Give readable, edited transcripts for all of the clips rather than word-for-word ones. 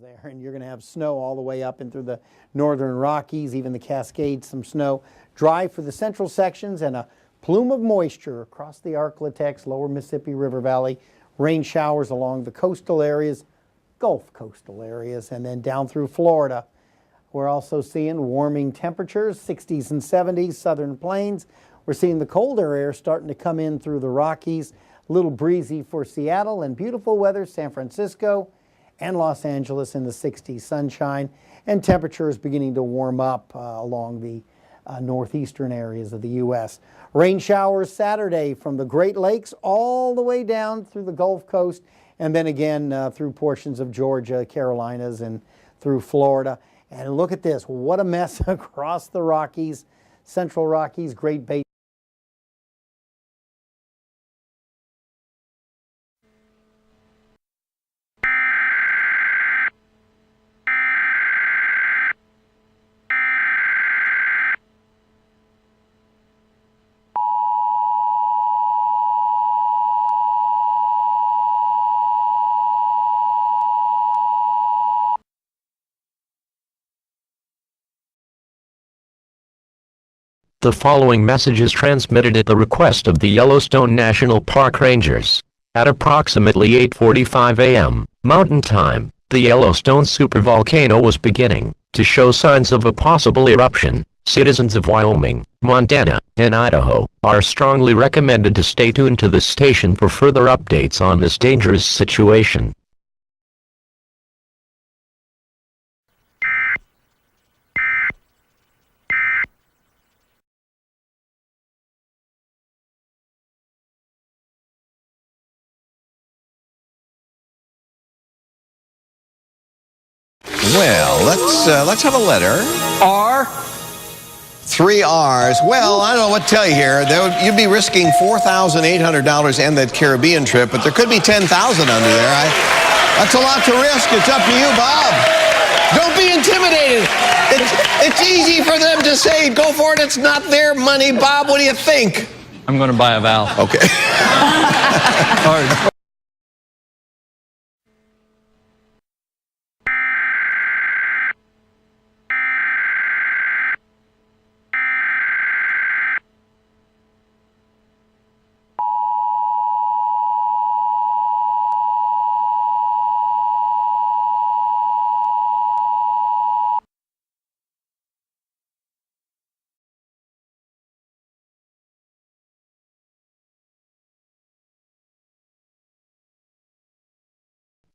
there, and you're going to have snow all the way up and through the northern Rockies, even the Cascades, some snow. Dry for the central sections and a plume of moisture across the Arklatex, lower Mississippi River Valley. Rain showers along the coastal areas, Gulf coastal areas, and then down through Florida. We're also seeing warming temperatures, 60s and 70s, southern plains. We're seeing the colder air starting to come in through the Rockies. A little breezy for Seattle and beautiful weather, San Francisco and Los Angeles in the 60s, sunshine, and temperatures beginning to warm up along the northeastern areas of the U.S. Rain showers Saturday from the Great Lakes all the way down through the Gulf Coast, and then again through portions of Georgia, Carolinas, and through Florida. And look at this, what a mess across the Rockies, Central Rockies, Great Basin. The following message is transmitted at the request of the Yellowstone National Park Rangers. At approximately 8:45 a.m. Mountain Time, the Yellowstone supervolcano was beginning to show signs of a possible eruption. Citizens of Wyoming, Montana, and Idaho are strongly recommended to stay tuned to this station for further updates on this dangerous situation. Well, let's have a letter. R. 3 R's. Well, I don't know what to tell you here. You'd be risking $4,800 and that Caribbean trip, but there could be $10,000 under there. That's a lot to risk. It's up to you, Bob. Don't be intimidated. It's easy for them to say, go for it. It's not their money. Bob, what do you think? I'm going to buy a valve. Okay. All right.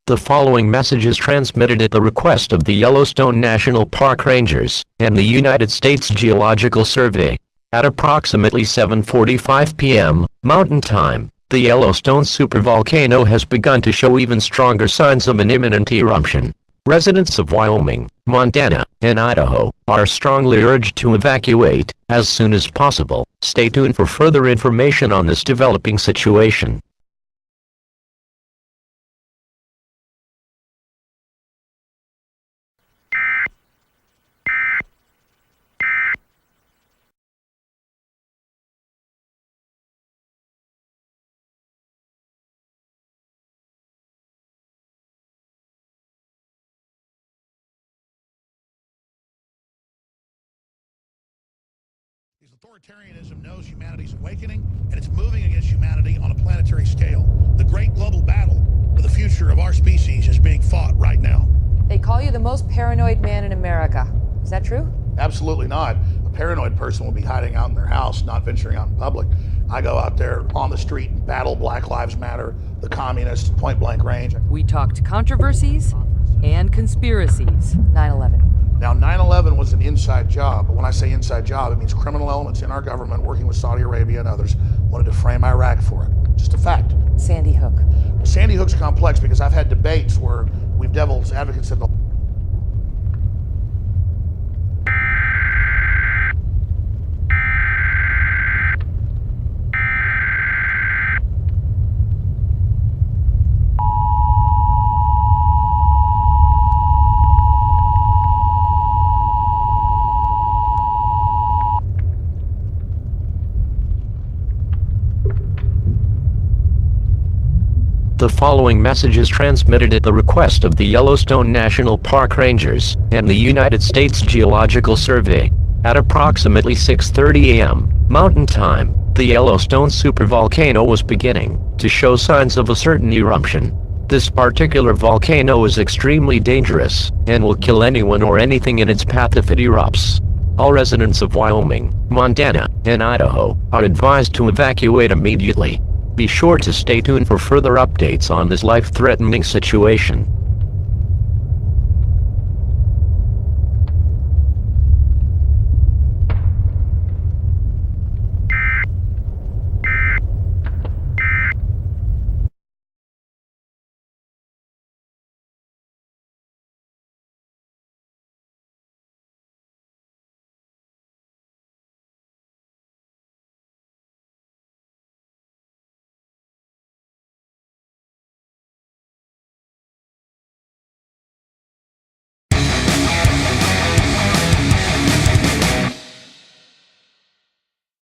The following message is transmitted at the request of the Yellowstone National Park Rangers and the United States Geological Survey. At approximately 7:45 p.m. Mountain Time, the Yellowstone supervolcano has begun to show even stronger signs of an imminent eruption. Residents of Wyoming, Montana, and Idaho are strongly urged to evacuate as soon as possible. Stay tuned for further information on this developing situation. Authoritarianism knows humanity's awakening, and it's moving against humanity on a planetary scale. The great global battle for the future of our species is being fought right now. They call you the most paranoid man in America. Is that true? Absolutely not. A paranoid person will be hiding out in their house, not venturing out in public. I go out there on the street and battle Black Lives Matter, the communists, point blank range. We talked controversies and conspiracies. 9/11. Now, 9/11 was an inside job, but when I say inside job, it means criminal elements in our government working with Saudi Arabia and others wanted to frame Iraq for it. Just a fact. Sandy Hook. Well, Sandy Hook's complex because I've had debates where we've devil's advocates said, The following message is transmitted at the request of the Yellowstone National Park Rangers and the United States Geological Survey. At approximately 6:30 a.m. Mountain Time, the Yellowstone supervolcano was beginning to show signs of a certain eruption. This particular volcano is extremely dangerous and will kill anyone or anything in its path if it erupts. All residents of Wyoming, Montana, and Idaho are advised to evacuate immediately. Be sure to stay tuned for further updates on this life-threatening situation.